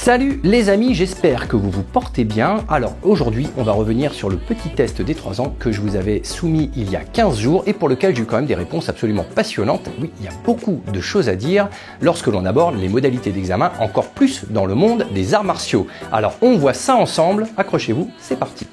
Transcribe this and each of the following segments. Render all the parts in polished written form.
Salut les amis, j'espère que vous vous portez bien. Alors aujourd'hui, on va revenir sur le petit test des 3 ans que je vous avais soumis il y a 15 jours et pour lequel j'ai eu quand même des réponses absolument passionnantes. Oui, il y a beaucoup de choses à dire lorsque l'on aborde les modalités d'examen, encore plus dans le monde des arts martiaux. Alors on voit ça ensemble, accrochez-vous, c'est parti.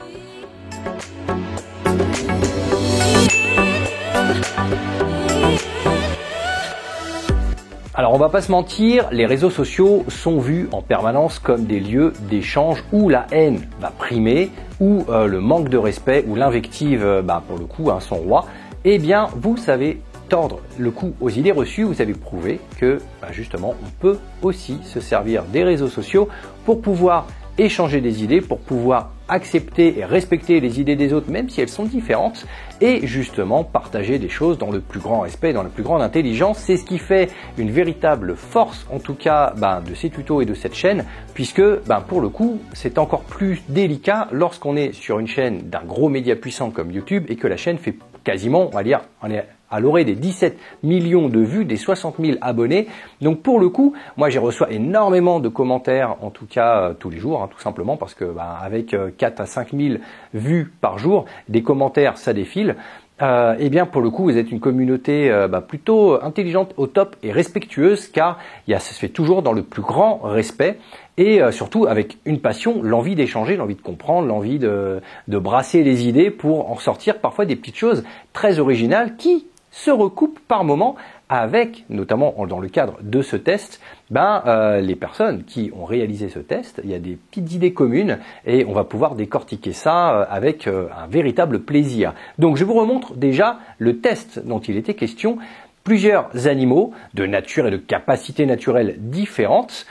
Alors on va pas se mentir, les réseaux sociaux sont vus en permanence comme des lieux d'échange où la haine va primer, où le manque de respect, où l'invective, pour le coup, son roi. Eh bien, vous savez tordre le cou aux idées reçues, vous avez prouvé que justement on peut aussi se servir des réseaux sociaux pour pouvoir échanger des idées, pour pouvoir accepter et respecter les idées des autres même si elles sont différentes et justement partager des choses dans le plus grand respect, dans la plus grande intelligence. C'est ce qui fait une véritable force en tout cas de ces tutos et de cette chaîne puisque pour le coup c'est encore plus délicat lorsqu'on est sur une chaîne d'un gros média puissant comme YouTube et que la chaîne fait quasiment, on va dire, on est à l'orée des 17 millions de vues, des 60 000 abonnés. Donc pour le coup, moi j'ai reçu énormément de commentaires, en tout cas tous les jours, tout simplement parce que avec 4 à 5 000 vues par jour, des commentaires ça défile. Eh bien pour le coup vous êtes une communauté plutôt intelligente au top et respectueuse car ça se fait toujours dans le plus grand respect et surtout avec une passion, l'envie d'échanger, l'envie de comprendre, l'envie de brasser les idées pour en sortir parfois des petites choses très originales qui se recoupent par moments avec, notamment dans le cadre de ce test, les personnes qui ont réalisé ce test, il y a des petites idées communes et on va pouvoir décortiquer ça avec un véritable plaisir. Donc je vous remontre déjà le test dont il était question. Plusieurs animaux de nature et de capacités naturelles différentes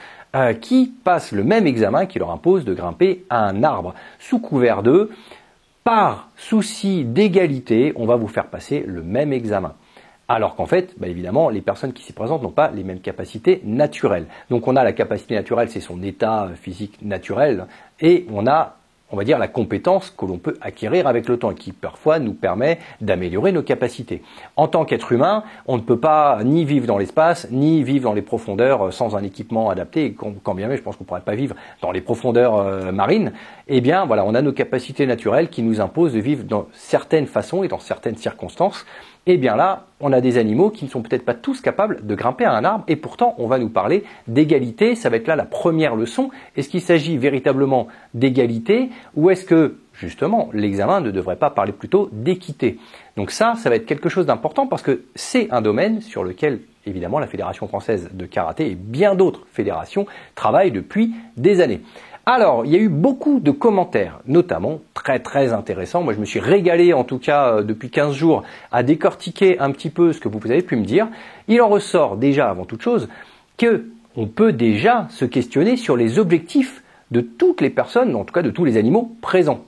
qui passent le même examen qui leur impose de grimper à un arbre sous couvert d'eux. Par souci d'égalité, on va vous faire passer le même examen. Alors qu'en fait, évidemment, les personnes qui s'y présentent n'ont pas les mêmes capacités naturelles. Donc on a la capacité naturelle, c'est son état physique naturel, et on a, on va dire, la compétence que l'on peut acquérir avec le temps et qui parfois nous permet d'améliorer nos capacités. En tant qu'être humain, on ne peut pas ni vivre dans l'espace, ni vivre dans les profondeurs sans un équipement adapté. Et quand bien même, je pense qu'on ne pourrait pas vivre dans les profondeurs marines. Eh bien, voilà, on a nos capacités naturelles qui nous imposent de vivre dans certaines façons et dans certaines circonstances. Eh bien là, on a des animaux qui ne sont peut-être pas tous capables de grimper à un arbre et pourtant on va nous parler d'égalité. Ça va être là la première leçon. Est-ce qu'il s'agit véritablement d'égalité ou est-ce que justement l'examen ne devrait pas parler plutôt d'équité? Donc ça va être quelque chose d'important parce que c'est un domaine sur lequel évidemment la Fédération française de karaté et bien d'autres fédérations travaillent depuis des années. Alors, il y a eu beaucoup de commentaires, notamment très intéressants. Moi, je me suis régalé, en tout cas depuis 15 jours, à décortiquer un petit peu ce que vous avez pu me dire. Il en ressort déjà, avant toute chose, que on peut déjà se questionner sur les objectifs de toutes les personnes, en tout cas de tous les animaux présents.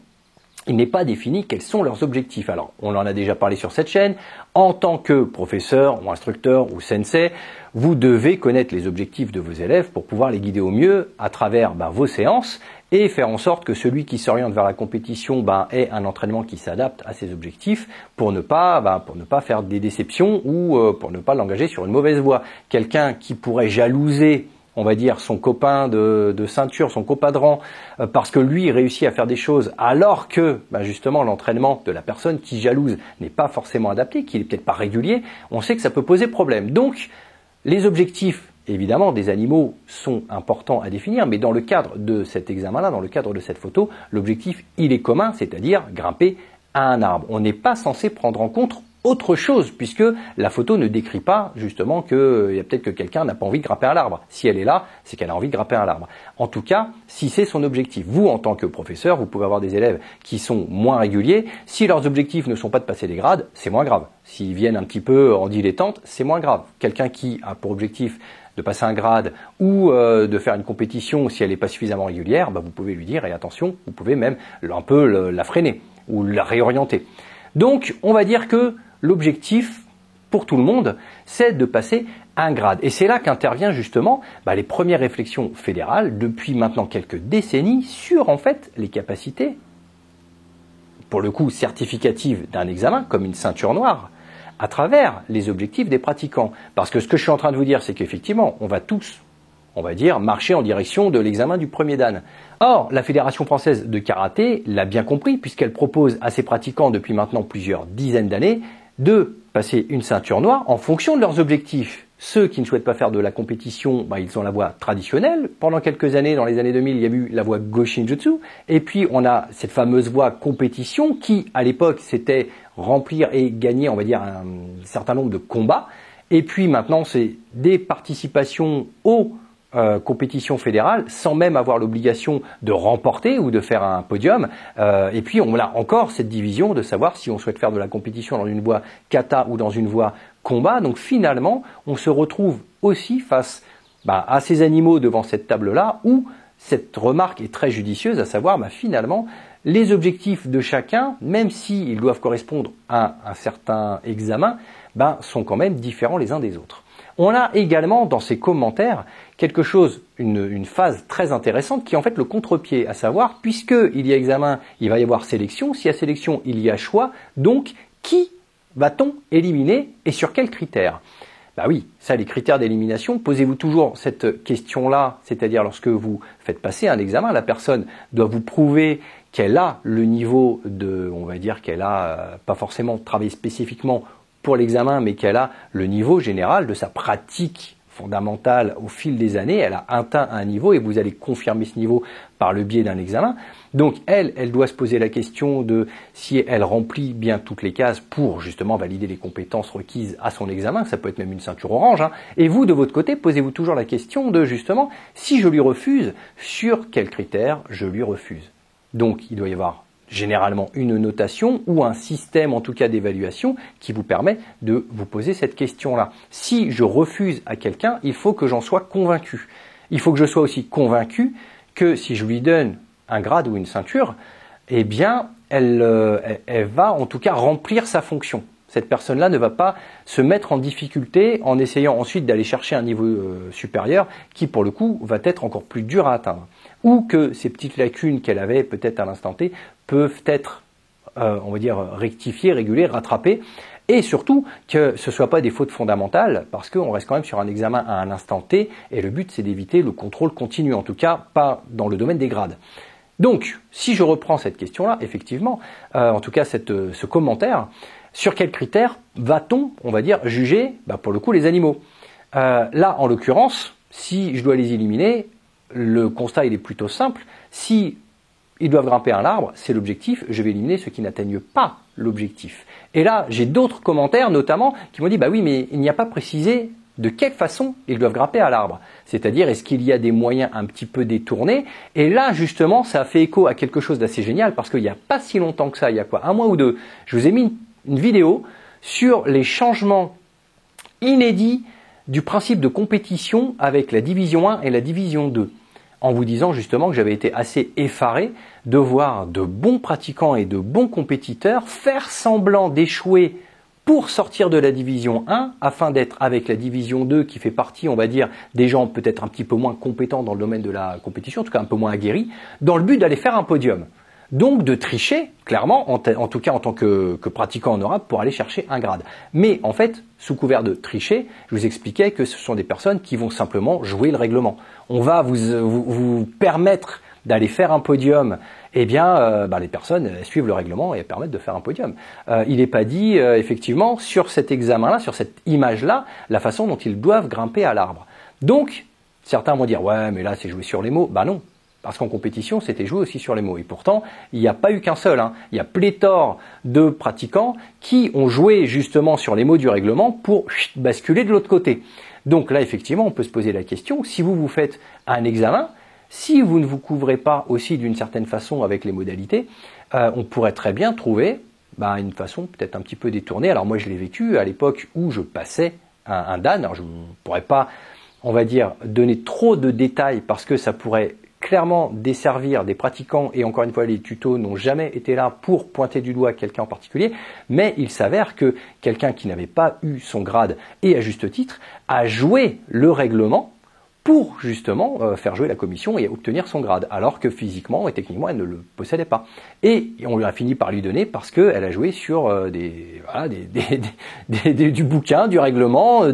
Il n'est pas défini quels sont leurs objectifs. Alors, on en a déjà parlé sur cette chaîne. En tant que professeur ou instructeur ou sensei, vous devez connaître les objectifs de vos élèves pour pouvoir les guider au mieux à travers vos séances et faire en sorte que celui qui s'oriente vers la compétition ait un entraînement qui s'adapte à ses objectifs pour ne pas faire des déceptions ou pour ne pas l'engager sur une mauvaise voie. Quelqu'un qui pourrait jalouser, on va dire, son copain de ceinture, son compadran, parce que lui réussit à faire des choses alors que justement l'entraînement de la personne qui jalouse n'est pas forcément adapté, qu'il n'est peut-être pas régulier, on sait que ça peut poser problème. Donc les objectifs évidemment des animaux sont importants à définir, mais dans le cadre de cet examen-là, dans le cadre de cette photo, l'objectif il est commun, c'est-à-dire grimper à un arbre. On n'est pas censé prendre en compte autre chose, puisque la photo ne décrit pas justement qu'il y a peut-être que quelqu'un n'a pas envie de grimper à l'arbre. Si elle est là, c'est qu'elle a envie de grimper à l'arbre. En tout cas, si c'est son objectif. Vous, en tant que professeur, vous pouvez avoir des élèves qui sont moins réguliers. Si leurs objectifs ne sont pas de passer des grades, c'est moins grave. S'ils viennent un petit peu en dilettante, c'est moins grave. Quelqu'un qui a pour objectif de passer un grade ou de faire une compétition, si elle n'est pas suffisamment régulière, vous pouvez lui dire, et attention, vous pouvez même un peu la freiner ou la réorienter. Donc, on va dire que l'objectif pour tout le monde, c'est de passer un grade. Et c'est là qu'intervient justement les premières réflexions fédérales depuis maintenant quelques décennies sur en fait les capacités, pour le coup certificatives d'un examen, comme une ceinture noire, à travers les objectifs des pratiquants. Parce que ce que je suis en train de vous dire, c'est qu'effectivement, on va tous on va dire, marcher en direction de l'examen du premier dan. Or, la Fédération française de karaté l'a bien compris puisqu'elle propose à ses pratiquants depuis maintenant plusieurs dizaines d'années de passer une ceinture noire en fonction de leurs objectifs. Ceux qui ne souhaitent pas faire de la compétition, ils ont la voie traditionnelle. Pendant quelques années, dans les années 2000, il y a eu la voie Go-Shinjutsu. Et puis, on a cette fameuse voie compétition qui, à l'époque, c'était remplir et gagner, on va dire, un certain nombre de combats. Et puis, maintenant, c'est des participations aux compétition fédérale sans même avoir l'obligation de remporter ou de faire un podium. Et puis on a encore cette division de savoir si on souhaite faire de la compétition dans une voie kata ou dans une voie combat. Donc finalement, on se retrouve aussi face à ces animaux devant cette table-là où cette remarque est très judicieuse, à savoir finalement les objectifs de chacun, même s'ils doivent correspondre à un certain examen, sont quand même différents les uns des autres. On a également dans ces commentaires quelque chose, une phase très intéressante qui est en fait le contre-pied, à savoir, puisqu'il y a examen, il va y avoir sélection, s'il y a sélection, il y a choix, donc qui va-t-on éliminer et sur quels critères ? Oui, ça, les critères d'élimination, posez-vous toujours cette question-là, c'est-à-dire lorsque vous faites passer un examen, la personne doit vous prouver qu'elle a le niveau de, on va dire qu'elle a pas forcément travaillé spécifiquement pour l'examen, mais qu'elle a le niveau général de sa pratique fondamentale au fil des années, elle a atteint un niveau et vous allez confirmer ce niveau par le biais d'un examen. Donc elle doit se poser la question de si elle remplit bien toutes les cases pour justement valider les compétences requises à son examen, ça peut être même une ceinture orange. Et vous, de votre côté, posez-vous toujours la question de justement, si je lui refuse, sur quels critères je lui refuse. Donc il doit y avoir généralement une notation ou un système en tout cas d'évaluation qui vous permet de vous poser cette question-là. Si je refuse à quelqu'un, il faut que j'en sois convaincu. Il faut que je sois aussi convaincu que si je lui donne un grade ou une ceinture, eh bien elle va en tout cas remplir sa fonction. Cette personne-là ne va pas se mettre en difficulté en essayant ensuite d'aller chercher un niveau supérieur qui pour le coup va être encore plus dur à atteindre. Ou que ces petites lacunes qu'elle avait peut-être à l'instant T peuvent être, on va dire, rectifiées, régulées, rattrapées. Et surtout que ce ne soit pas des fautes fondamentales parce qu'on reste quand même sur un examen à un instant T et le but c'est d'éviter le contrôle continu, en tout cas pas dans le domaine des grades. Donc, si je reprends cette question-là, effectivement, en tout cas ce commentaire, sur quels critères va-t-on, on va dire, juger, pour le coup, les animaux ? Là, en l'occurrence, si je dois les éliminer, le constat il est plutôt simple. Si ils doivent grimper un arbre, c'est l'objectif, je vais éliminer ceux qui n'atteignent pas l'objectif. Et là, j'ai d'autres commentaires, notamment, qui m'ont dit, oui, mais il n'y a pas précisé de quelle façon ils doivent grimper à l'arbre. C'est-à-dire, est-ce qu'il y a des moyens un petit peu détournés ? Et là, justement, ça a fait écho à quelque chose d'assez génial, parce qu'il n'y a pas si longtemps que ça, il y a un mois ou deux, je vous ai mis une vidéo sur les changements inédits du principe de compétition avec la division 1 et la division 2. En vous disant justement que j'avais été assez effaré de voir de bons pratiquants et de bons compétiteurs faire semblant d'échouer pour sortir de la division 1 afin d'être avec la division 2 qui fait partie, on va dire, des gens peut-être un petit peu moins compétents dans le domaine de la compétition, en tout cas un peu moins aguerris, dans le but d'aller faire un podium. Donc de tricher, clairement, en tout cas en tant que pratiquant honorable, pour aller chercher un grade. Mais en fait, sous couvert de tricher, je vous expliquais que ce sont des personnes qui vont simplement jouer le règlement. On va vous permettre d'aller faire un podium, les personnes suivent le règlement et permettent de faire un podium. Il n'est pas dit, effectivement, sur cet examen-là, sur cette image-là, la façon dont ils doivent grimper à l'arbre. Donc, certains vont dire, ouais, mais là, c'est jouer sur les mots. Non. Parce qu'en compétition, c'était joué aussi sur les mots. Et pourtant, il n'y a pas eu qu'un seul. Il y a pléthore de pratiquants qui ont joué justement sur les mots du règlement pour basculer de l'autre côté. Donc là, effectivement, on peut se poser la question, si vous faites un examen, si vous ne vous couvrez pas aussi d'une certaine façon avec les modalités, on pourrait très bien trouver une façon peut-être un petit peu détournée. Alors moi, je l'ai vécu à l'époque où je passais un dan. Alors je ne pourrais pas, on va dire, donner trop de détails parce que ça pourrait clairement desservir des pratiquants et encore une fois les tutos n'ont jamais été là pour pointer du doigt quelqu'un en particulier, mais il s'avère que quelqu'un qui n'avait pas eu son grade et à juste titre a joué le règlement pour justement faire jouer la commission et obtenir son grade, alors que physiquement et techniquement elle ne le possédait pas. Et on lui a fini par lui donner parce qu'elle a joué sur du bouquin, du règlement,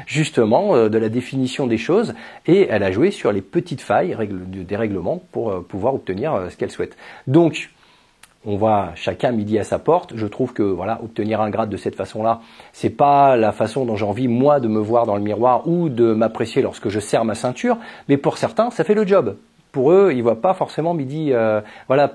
justement de la définition des choses, et elle a joué sur les petites failles des règlements pour pouvoir obtenir ce qu'elle souhaite. Donc on voit chacun midi à sa porte. Je trouve que voilà, obtenir un grade de cette façon-là, c'est pas la façon dont j'ai envie moi de me voir dans le miroir ou de m'apprécier lorsque je serre ma ceinture, mais pour certains, ça fait le job. Pour eux, ils voient pas forcément midi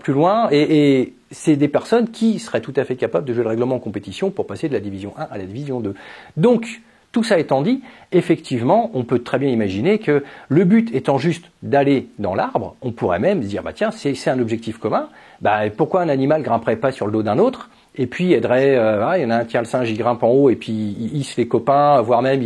plus loin, et c'est des personnes qui seraient tout à fait capables de jouer le règlement en compétition pour passer de la division 1 à la division 2. Donc tout ça étant dit, effectivement, on peut très bien imaginer que le but étant juste d'aller dans l'arbre, on pourrait même se dire, bah tiens, c'est un objectif commun, bah pourquoi un animal grimperait pas sur le dos d'un autre, et puis aiderait, il y en a un, tiens, le singe, il grimpe en haut, et puis il hisse les copains, voire même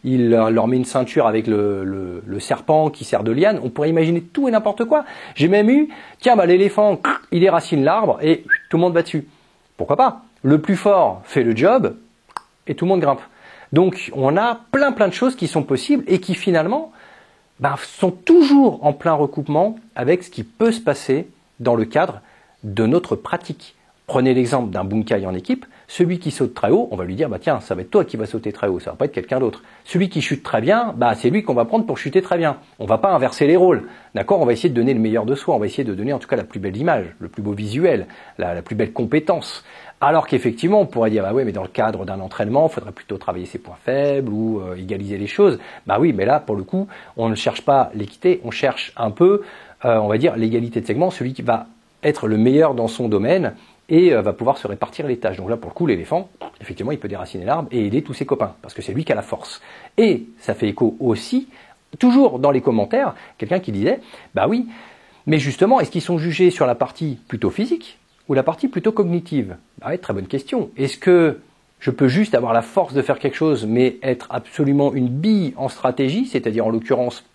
il leur met une ceinture avec le serpent qui sert de liane. On pourrait imaginer tout et n'importe quoi. J'ai même eu, tiens, bah l'éléphant, il déracine l'arbre, et tout le monde va dessus. Pourquoi pas? Le plus fort fait le job, et tout le monde grimpe. Donc on a plein de choses qui sont possibles et qui finalement sont toujours en plein recoupement avec ce qui peut se passer dans le cadre de notre pratique. Prenez l'exemple d'un bunkai en équipe, celui qui saute très haut, on va lui dire tiens, ça va être toi qui vas sauter très haut, ça va pas être quelqu'un d'autre. Celui qui chute très bien, c'est lui qu'on va prendre pour chuter très bien. On va pas inverser les rôles. D'accord, on va essayer de donner le meilleur de soi, on va essayer de donner en tout cas la plus belle image, le plus beau visuel, la plus belle compétence. Alors qu'effectivement, on pourrait dire, mais dans le cadre d'un entraînement, il faudrait plutôt travailler ses points faibles ou égaliser les choses. Oui, mais là, pour le coup, on ne cherche pas l'équité, on cherche un peu, on va dire, l'égalité de segment, celui qui va être le meilleur dans son domaine et va pouvoir se répartir les tâches. Donc là, pour le coup, l'éléphant, effectivement, il peut déraciner l'arbre et aider tous ses copains, parce que c'est lui qui a la force. Et ça fait écho aussi, toujours dans les commentaires, quelqu'un qui disait, oui, mais justement, est-ce qu'ils sont jugés sur la partie plutôt physique ou la partie plutôt cognitive? Très bonne question. Est-ce que je peux juste avoir la force de faire quelque chose, mais être absolument une bille en stratégie, c'est-à-dire en l'occurrence,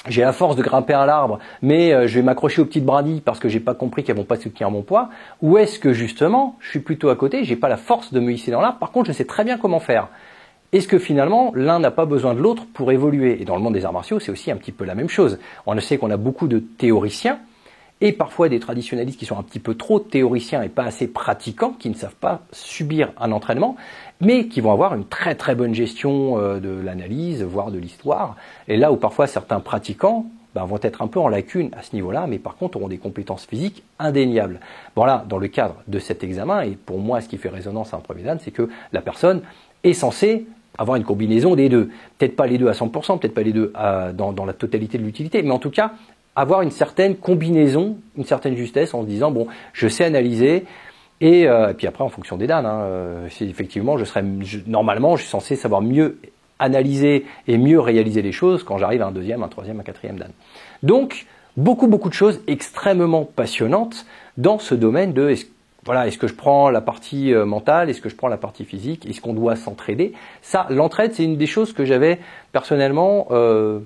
j'ai la force de grimper à l'arbre, mais je vais m'accrocher aux petites brindilles parce que j'ai pas compris qu'elles vont pas soutenir mon poids? Ou est-ce que justement, je suis plutôt à côté, j'ai pas la force de me hisser dans l'arbre, par contre je sais très bien comment faire? Est-ce que finalement, l'un n'a pas besoin de l'autre pour évoluer? Et dans le monde des arts martiaux, c'est aussi un petit peu la même chose. On sait qu'on a beaucoup de théoriciens, et parfois des traditionnalistes qui sont un petit peu trop théoriciens et pas assez pratiquants, qui ne savent pas subir un entraînement, mais qui vont avoir une très très bonne gestion de l'analyse, voire de l'histoire. Et là où parfois certains pratiquants vont être un peu en lacune à ce niveau-là, mais par contre auront des compétences physiques indéniables. Voilà, dans le cadre de cet examen, et pour moi ce qui fait résonance à un premier dan, c'est que la personne est censée avoir une combinaison des deux. Peut-être pas les deux à 100%, peut-être pas les deux dans la totalité de l'utilité, mais en tout cas avoir une certaine combinaison, une certaine justesse en se disant je sais analyser et puis après en fonction des dan, effectivement normalement je suis censé savoir mieux analyser et mieux réaliser les choses quand j'arrive à un deuxième, un troisième, un quatrième dan. Donc beaucoup de choses extrêmement passionnantes dans ce domaine de est-ce que je prends la partie mentale, est-ce que je prends la partie physique, est-ce qu'on doit s'entraider? Ça, l'entraide, c'est une des choses que j'avais personnellement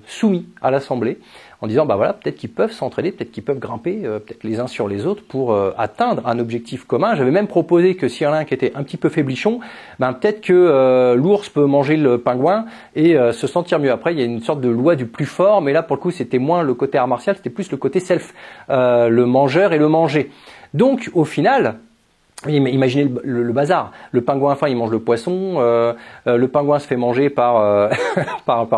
soumis à l'Assemblée, en disant peut-être qu'ils peuvent s'entraider, peut-être qu'ils peuvent grimper, peut-être les uns sur les autres pour atteindre un objectif commun. J'avais même proposé que s'il y en a un qui était un petit peu faiblichon, peut-être que l'ours peut manger le pingouin et se sentir mieux. Après, il y a une sorte de loi du plus fort, mais là pour le coup c'était moins le côté art martial, c'était plus le côté self, le mangeur et le manger. Donc au final, imaginez le bazar. Le pingouin fin, il mange le poisson. Le pingouin se fait manger par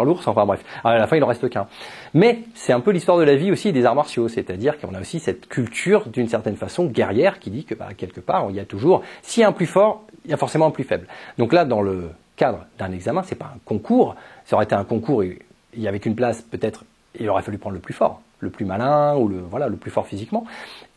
l'ours. Enfin bref, à la fin, il en reste qu'un. Mais c'est un peu l'histoire de la vie aussi des arts martiaux. C'est-à-dire qu'on a aussi cette culture, d'une certaine façon, guerrière, qui dit que quelque part, il y a toujours, s'il y a un plus fort, il y a forcément un plus faible. Donc là, dans le cadre d'un examen, c'est pas un concours. Ça aurait été un concours et il y avait qu'une place, peut-être, il aurait fallu prendre le plus fort, le plus malin ou le plus fort physiquement.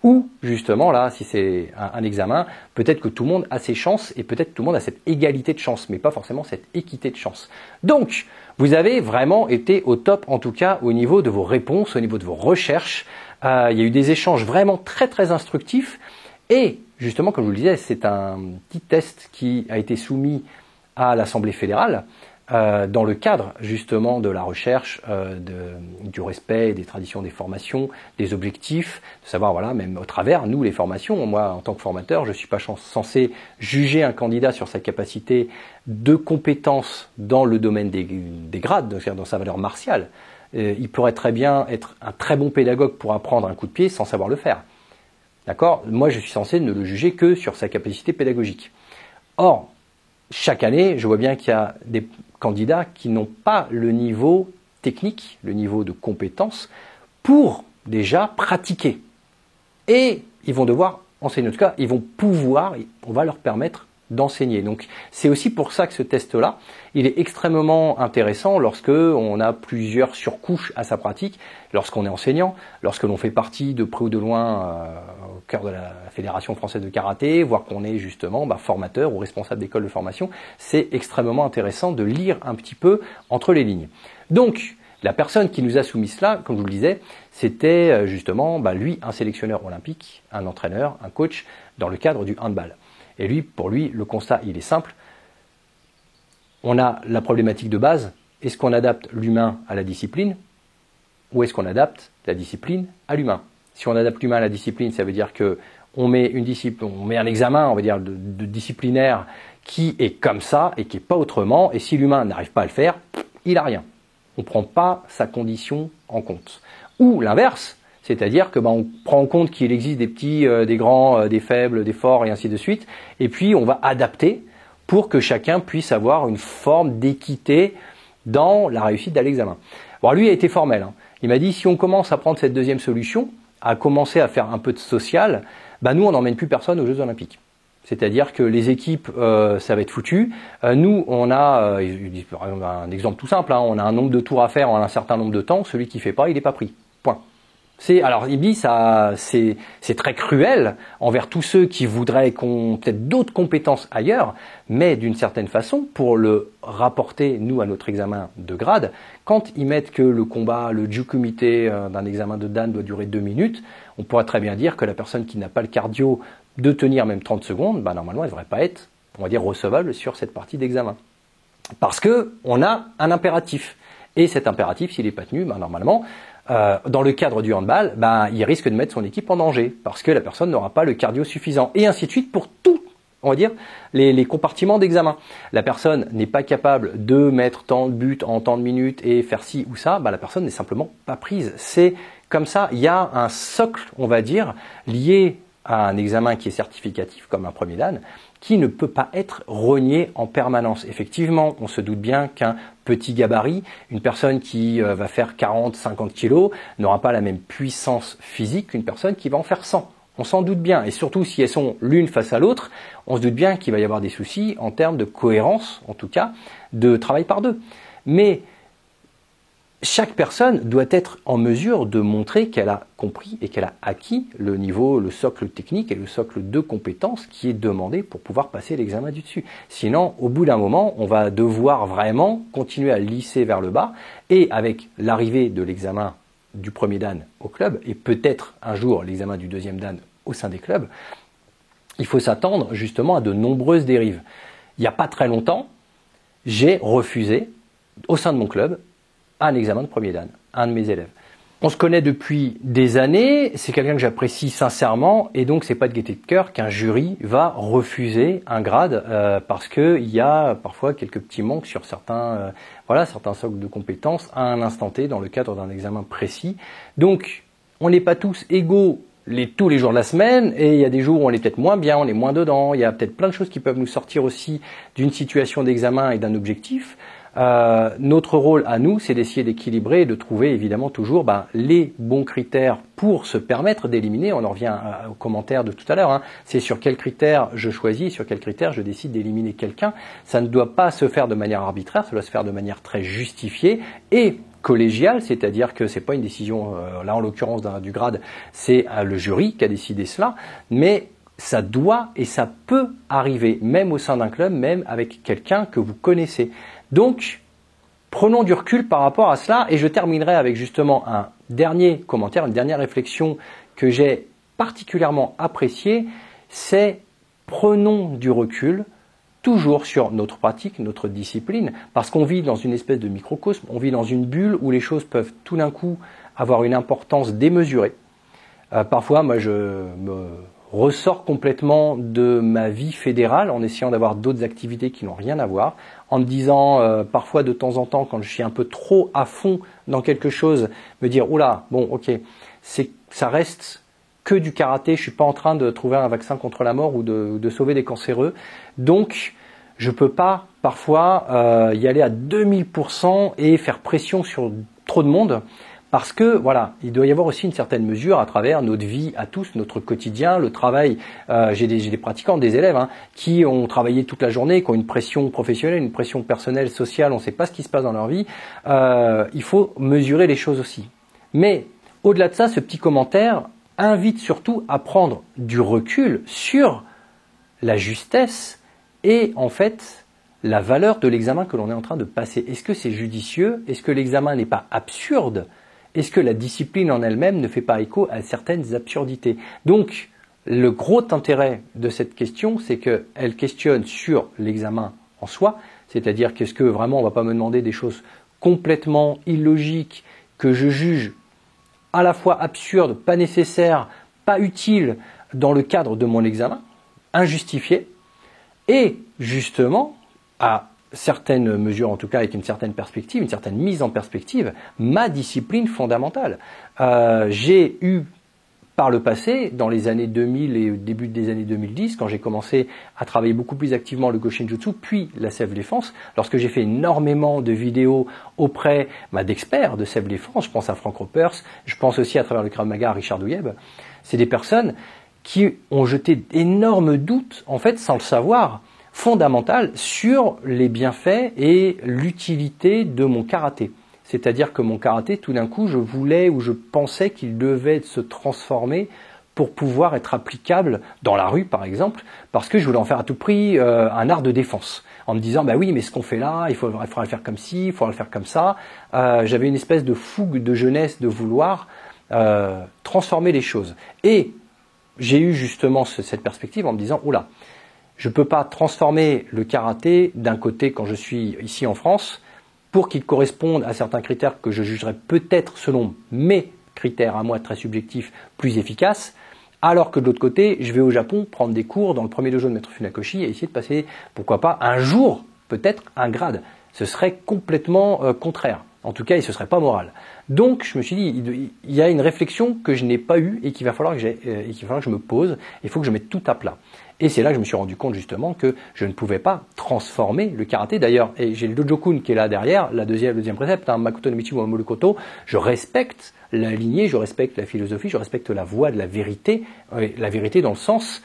Ou justement là, si c'est un examen, peut-être que tout le monde a ses chances et peut-être tout le monde a cette égalité de chances, mais pas forcément cette équité de chances. Donc, vous avez vraiment été au top, en tout cas au niveau de vos réponses, au niveau de vos recherches. Il y a eu des échanges vraiment très très instructifs et justement, comme je vous le disais, c'est un petit test qui a été soumis à l'Assemblée fédérale. Dans le cadre justement de la recherche, du respect des traditions des formations, des objectifs, de savoir même au travers nous les formations, moi en tant que formateur, je ne suis pas censé juger un candidat sur sa capacité de compétence dans le domaine des grades, c'est-à-dire dans sa valeur martiale. il pourrait très bien être un très bon pédagogue pour apprendre un coup de pied sans savoir le faire. D'accord? Moi, je suis censé ne le juger que sur sa capacité pédagogique. Or, chaque année, je vois bien qu'il y a des candidats qui n'ont pas le niveau technique, le niveau de compétence pour déjà pratiquer. Et ils vont devoir enseigner. En tout cas, ils vont pouvoir, on va leur permettre d'enseigner. Donc, c'est aussi pour ça que ce test-là, il est extrêmement intéressant lorsque on a plusieurs surcouches à sa pratique, lorsqu'on est enseignant, lorsque l'on fait partie de près ou de loin au cœur de la Fédération française de karaté, voire qu'on est justement formateur ou responsable d'école de formation. C'est extrêmement intéressant de lire un petit peu entre les lignes. Donc, la personne qui nous a soumis cela, comme je vous le disais, c'était justement lui, un sélectionneur olympique, un entraîneur, un coach dans le cadre du handball. Et lui, pour lui, le constat, il est simple. On a la problématique de base. Est-ce qu'on adapte l'humain à la discipline ou est-ce qu'on adapte la discipline à l'humain? Si on adapte l'humain à la discipline, ça veut dire que on met un examen, on va dire, de disciplinaire qui est comme ça et qui n'est pas autrement. Et si l'humain n'arrive pas à le faire, il n'a rien. On ne prend pas sa condition en compte. Ou l'inverse, c'est-à-dire que on prend en compte qu'il existe des petits, des grands, des faibles, des forts et ainsi de suite. Et puis on va adapter pour que chacun puisse avoir une forme d'équité dans la réussite de l'examen. Bon, lui a été formel. Il m'a dit si on commence à prendre cette deuxième solution, à commencer à faire un peu de social, nous on n'emmène plus personne aux Jeux Olympiques. C'est-à-dire que les équipes, ça va être foutu. Nous, on a, par exemple, un exemple tout simple, on a un nombre de tours à faire en un certain nombre de temps. Celui qui fait pas, il n'est pas pris. Point. Alors, il dit ça, c'est très cruel envers tous ceux qui voudraient qu'on peut-être d'autres compétences ailleurs, mais d'une certaine façon, pour le rapporter nous à notre examen de grade, quand ils mettent que le combat, le jukumite d'un examen de Dan doit durer 2 minutes, on pourrait très bien dire que la personne qui n'a pas le cardio de tenir même 30 secondes, normalement, elle ne devrait pas être, on va dire, recevable sur cette partie d'examen. Parce que on a un impératif. Et cet impératif, s'il n'est pas tenu, normalement, dans le cadre du handball, il risque de mettre son équipe en danger. Parce que la personne n'aura pas le cardio suffisant. Et ainsi de suite pour tout, on va dire, les compartiments d'examen. La personne n'est pas capable de mettre tant de buts en tant de minutes et faire ci ou ça, la personne n'est simplement pas prise. C'est comme ça, il y a un socle, on va dire, lié à un examen qui est certificatif comme un premier Dan, qui ne peut pas être renié en permanence. Effectivement, on se doute bien qu'un petit gabarit, une personne qui va faire 40-50 kilos, n'aura pas la même puissance physique qu'une personne qui va en faire 100. On s'en doute bien. Et surtout, si elles sont l'une face à l'autre, on se doute bien qu'il va y avoir des soucis en termes de cohérence, en tout cas, de travail par deux. Mais chaque personne doit être en mesure de montrer qu'elle a compris et qu'elle a acquis le niveau, le socle technique et le socle de compétences qui est demandé pour pouvoir passer l'examen du dessus. Sinon, au bout d'un moment, on va devoir vraiment continuer à lisser vers le bas et avec l'arrivée de l'examen du premier Dan au club et peut-être un jour l'examen du deuxième Dan au sein des clubs, il faut s'attendre justement à de nombreuses dérives. Il n'y a pas très longtemps, j'ai refusé au sein de mon club un examen de premier Dan, un de mes élèves. On se connaît depuis des années, c'est quelqu'un que j'apprécie sincèrement et donc c'est pas de gaieté de cœur qu'un jury va refuser un grade parce qu'il y a parfois quelques petits manques sur certains socles de compétences à un instant T dans le cadre d'un examen précis. Donc on n'est pas tous égaux tous les jours de la semaine et il y a des jours où on est peut-être moins bien, on est moins dedans, il y a peut-être plein de choses qui peuvent nous sortir aussi d'une situation d'examen et d'un objectif. Notre rôle à nous, c'est d'essayer d'équilibrer et de trouver évidemment toujours les bons critères pour se permettre d'éliminer. On en revient aux commentaires de tout à l'heure. C'est sur quels critères je choisis, sur quels critères je décide d'éliminer quelqu'un. Ça ne doit pas se faire de manière arbitraire, ça doit se faire de manière très justifiée et collégiale, c'est-à-dire que c'est pas une décision, là en l'occurrence du grade, c'est le jury qui a décidé cela, mais ça doit et ça peut arriver, même au sein d'un club, même avec quelqu'un que vous connaissez. Donc, prenons du recul par rapport à cela et je terminerai avec justement un dernier commentaire, une dernière réflexion que j'ai particulièrement appréciée, c'est prenons du recul toujours sur notre pratique, notre discipline, parce qu'on vit dans une espèce de microcosme, on vit dans une bulle où les choses peuvent tout d'un coup avoir une importance démesurée. Parfois, moi je me ressors complètement de ma vie fédérale en essayant d'avoir d'autres activités qui n'ont rien à voir, en me disant parfois de temps en temps quand je suis un peu trop à fond dans quelque chose, me dire oula, bon ok, ça reste que du karaté, je suis pas en train de trouver un vaccin contre la mort ou de sauver des cancéreux, donc je peux pas parfois y aller à 2000% et faire pression sur trop de monde. Parce que voilà, il doit y avoir aussi une certaine mesure à travers notre vie à tous, notre quotidien, le travail. J'ai des pratiquants, des élèves qui ont travaillé toute la journée, qui ont une pression professionnelle, une pression personnelle, sociale, on ne sait pas ce qui se passe dans leur vie. Il faut mesurer les choses aussi. Mais au-delà de ça, ce petit commentaire invite surtout à prendre du recul sur la justesse et en fait la valeur de l'examen que l'on est en train de passer. Est-ce que c'est judicieux? Est-ce que l'examen n'est pas absurde? Est-ce que la discipline en elle-même ne fait pas écho à certaines absurdités? Donc, le gros intérêt de cette question, c'est qu'elle questionne sur l'examen en soi, c'est-à-dire qu'est-ce que vraiment on ne va pas me demander des choses complètement illogiques que je juge à la fois absurdes, pas nécessaires, pas utiles dans le cadre de mon examen, injustifiées, et justement à certaines mesures, en tout cas avec une certaine perspective, une certaine mise en perspective, ma discipline fondamentale. J'ai eu par le passé, dans les années 2000 et au début des années 2010, quand j'ai commencé à travailler beaucoup plus activement le Goshinjutsu, puis la self-défense, lorsque j'ai fait énormément de vidéos auprès d'experts de self-défense, je pense à Frank Ropers, je pense aussi à travers le Krav Maga à Richard Douyeb, c'est des personnes qui ont jeté d'énormes doutes, en fait, sans le savoir, fondamentale sur les bienfaits et l'utilité de mon karaté. C'est-à-dire que mon karaté, tout d'un coup, je voulais ou je pensais qu'il devait se transformer pour pouvoir être applicable dans la rue, par exemple, parce que je voulais en faire à tout prix un art de défense. En me disant, bah oui, mais ce qu'on fait là, il faudra le faire comme ci, il faudra le faire comme ça. J'avais une espèce de fougue de jeunesse de vouloir transformer les choses. Et j'ai eu justement cette perspective en me disant, oula, je ne peux pas transformer le karaté d'un côté quand je suis ici en France pour qu'il corresponde à certains critères que je jugerais peut-être selon mes critères à moi très subjectifs plus efficaces, alors que de l'autre côté, je vais au Japon prendre des cours dans le premier dojo de Maître Funakoshi et essayer de passer, pourquoi pas, un jour peut-être un grade. Ce serait complètement contraire. En tout cas, et ce serait pas moral. Donc, je me suis dit, il y a une réflexion que je n'ai pas eue et qu'il va falloir que je me pose. Il faut que je mette tout à plat. Et c'est là que je me suis rendu compte justement que je ne pouvais pas transformer le karaté. D'ailleurs, et j'ai le Dojo-kun qui est là derrière, le deuxième précepte, Makoto no Michi wa Moru Koto. Je respecte la lignée, je respecte la philosophie, je respecte la voie de la vérité dans le sens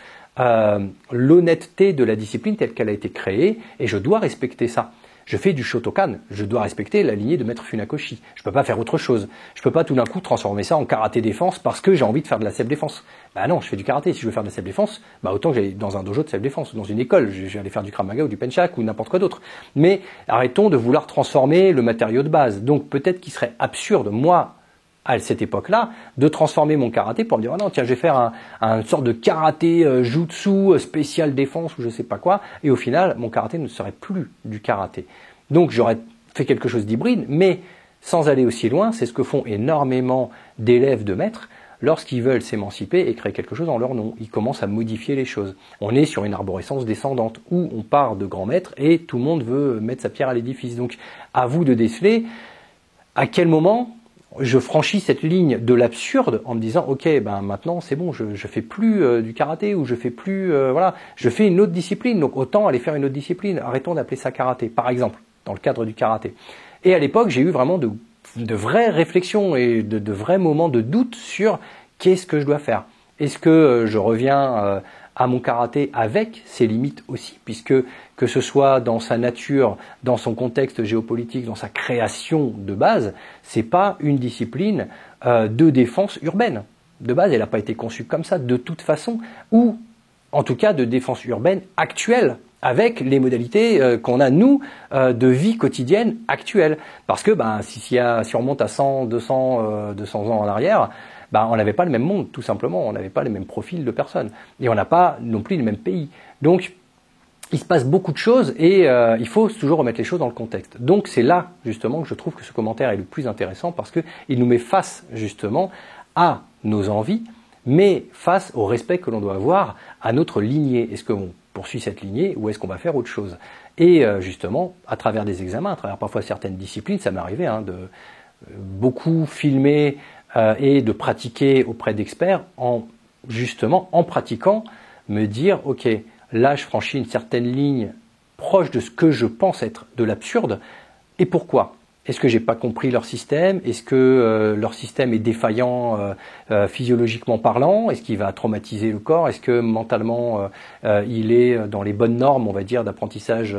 l'honnêteté de la discipline telle qu'elle a été créée, et je dois respecter ça. Je fais du Shotokan, je dois respecter la lignée de Maître Funakoshi. Je ne peux pas faire autre chose. Je ne peux pas tout d'un coup transformer ça en karaté défense parce que j'ai envie de faire de la self-défense. Bah non, je fais du karaté. Si je veux faire de la self-défense, autant que j'aille dans un dojo de self-défense, dans une école. Je vais aller faire du Krav Maga ou du Penchak ou n'importe quoi d'autre. Mais arrêtons de vouloir transformer le matériau de base. Donc peut-être qu'il serait absurde, moi, à cette époque-là, de transformer mon karaté pour me dire, oh non, tiens, je vais faire un sorte de karaté jutsu spécial défense ou je sais pas quoi, et au final, mon karaté ne serait plus du karaté. Donc j'aurais fait quelque chose d'hybride, mais sans aller aussi loin, c'est ce que font énormément d'élèves de maîtres lorsqu'ils veulent s'émanciper et créer quelque chose en leur nom. Ils commencent à modifier les choses. On est sur une arborescence descendante où on part de grands maîtres et tout le monde veut mettre sa pierre à l'édifice. Donc à vous de déceler à quel moment je franchis cette ligne de l'absurde en me disant ok, maintenant c'est bon, je fais plus du karaté ou je fais plus je fais une autre discipline, donc autant aller faire une autre discipline. Arrêtons d'appeler ça karaté, par exemple, dans le cadre du karaté. Et à l'époque, j'ai eu vraiment de vraies réflexions et de vrais moments de doute sur qu'est-ce que je dois faire. Est-ce que je reviens à mon karaté avec ses limites aussi, puisque que ce soit dans sa nature, dans son contexte géopolitique, dans sa création de base, c'est pas une discipline de défense urbaine. De base, elle n'a pas été conçue comme ça, de toute façon, ou en tout cas de défense urbaine actuelle, avec les modalités qu'on a, nous, de vie quotidienne actuelle. Parce que si on remonte à 100, 200 ans en arrière, on n'avait pas le même monde, tout simplement. On n'avait pas les mêmes profils de personnes. Et on n'a pas non plus les mêmes pays. Donc, il se passe beaucoup de choses et il faut toujours remettre les choses dans le contexte. Donc, c'est là, justement, que je trouve que ce commentaire est le plus intéressant parce qu'il nous met face, justement, à nos envies, mais face au respect que l'on doit avoir à notre lignée. Est-ce qu'on poursuit cette lignée ou est-ce qu'on va faire autre chose? Et justement, à travers des examens, à travers parfois certaines disciplines, ça m'est arrivé de beaucoup filmer et de pratiquer auprès d'experts justement en pratiquant, me dire, ok, là je franchis une certaine ligne proche de ce que je pense être de l'absurde, et pourquoi? Est-ce que j'ai pas compris leur système? Est-ce que leur système est défaillant physiologiquement parlant? Est-ce qu'il va traumatiser le corps? Est-ce que mentalement il est dans les bonnes normes, on va dire, d'apprentissage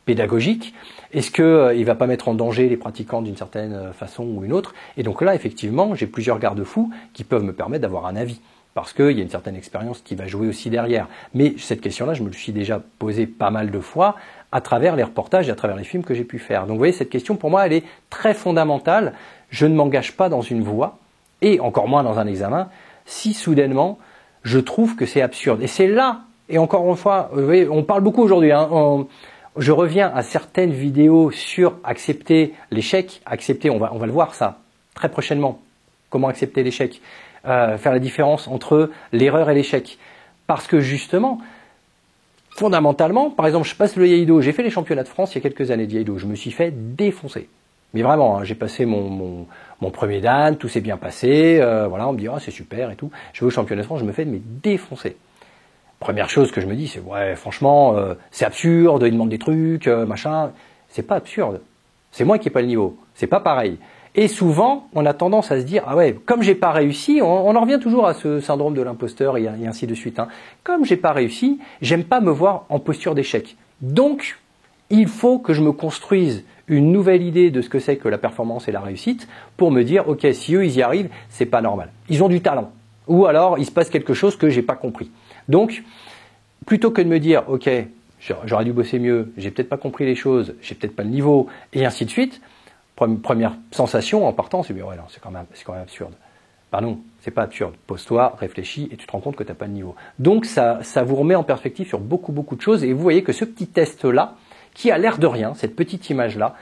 pédagogique? Est-ce que il va pas mettre en danger les pratiquants d'une certaine façon ou une autre? Et donc là, effectivement, j'ai plusieurs garde-fous qui peuvent me permettre d'avoir un avis, parce qu'il y a une certaine expérience qui va jouer aussi derrière. Mais cette question-là, je me le suis déjà posée pas mal de fois à travers les reportages et à travers les films que j'ai pu faire. Donc vous voyez, cette question, pour moi, elle est très fondamentale. Je ne m'engage pas dans une voie, et encore moins dans un examen, si soudainement, je trouve que c'est absurde. Et c'est là, et encore une fois, vous voyez, on parle beaucoup aujourd'hui, je reviens à certaines vidéos sur accepter l'échec, on va le voir ça très prochainement, comment accepter l'échec. Faire la différence entre l'erreur et l'échec. Parce que justement, fondamentalement, par exemple, je passe le Iaido, j'ai fait les championnats de France il y a quelques années de Iaido, je me suis fait défoncer. Mais vraiment, j'ai passé mon premier dan, tout s'est bien passé, voilà, on me dit c'est super et tout. Je vais au championnat de France, je me fais défoncer. Première chose que je me dis, c'est ouais, franchement, c'est absurde, ils demandent des trucs, machin. C'est pas absurde. C'est moi qui n'ai pas le niveau. C'est pas pareil. Et souvent, on a tendance à se dire, ah ouais, comme j'ai pas réussi, on en revient toujours à ce syndrome de l'imposteur et ainsi de suite. Comme j'ai pas réussi, j'aime pas me voir en posture d'échec. Donc, il faut que je me construise une nouvelle idée de ce que c'est que la performance et la réussite pour me dire, ok, si eux ils y arrivent, c'est pas normal. Ils ont du talent. Ou alors, il se passe quelque chose que j'ai pas compris. Donc, plutôt que de me dire, ok, j'aurais dû bosser mieux, j'ai peut-être pas compris les choses, j'ai peut-être pas le niveau, et ainsi de suite. Première sensation en partant, c'est ouais, non, c'est quand même absurde. Ben non, c'est pas absurde. Pose-toi, réfléchis et tu te rends compte que tu n'as pas de niveau. Donc ça vous remet en perspective sur beaucoup de choses et vous voyez que ce petit test-là, qui a l'air de rien, cette petite image-là,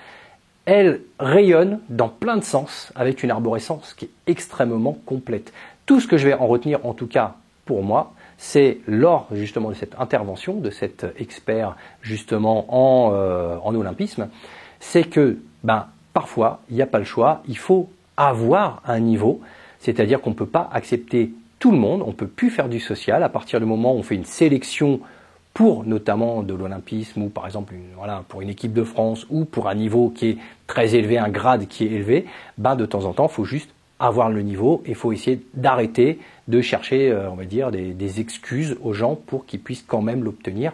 elle rayonne dans plein de sens avec une arborescence qui est extrêmement complète. Tout ce que je vais en retenir, en tout cas pour moi, c'est lors justement de cette intervention, de cet expert justement en olympisme, c'est que parfois, il n'y a pas le choix, il faut avoir un niveau, c'est-à-dire qu'on ne peut pas accepter tout le monde, on ne peut plus faire du social à partir du moment où on fait une sélection pour notamment de l'olympisme ou par exemple pour une équipe de France ou pour un niveau qui est très élevé, un grade qui est élevé, de temps en temps, il faut juste avoir le niveau et il faut essayer d'arrêter de chercher, on va dire, des excuses aux gens pour qu'ils puissent quand même l'obtenir.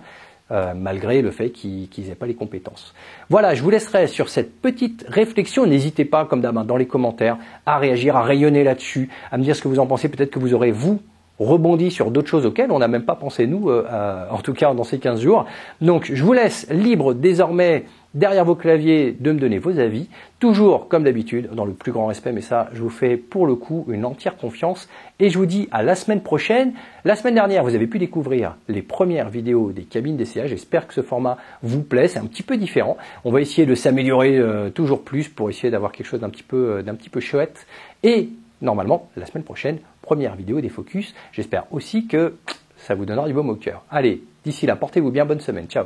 Malgré le fait qu'ils n'aient pas les compétences. Voilà, je vous laisserai sur cette petite réflexion. N'hésitez pas, comme d'hab, dans les commentaires, à réagir, à rayonner là-dessus, à me dire ce que vous en pensez. Peut-être que vous aurez, vous, rebondi sur d'autres choses auxquelles on n'a même pas pensé, nous, en tout cas dans ces 15 jours. Donc, je vous laisse libre désormais, derrière vos claviers, de me donner vos avis. Toujours, comme d'habitude, dans le plus grand respect, mais ça, je vous fais pour le coup une entière confiance. Et je vous dis à la semaine prochaine. La semaine dernière, vous avez pu découvrir les premières vidéos des cabines d'essayage. J'espère que ce format vous plaît. C'est un petit peu différent. On va essayer de s'améliorer toujours plus pour essayer d'avoir quelque chose d'un petit peu chouette. Et normalement, la semaine prochaine, première vidéo des Focus. J'espère aussi que ça vous donnera du baume au cœur. Allez, d'ici là, portez-vous bien. Bonne semaine. Ciao.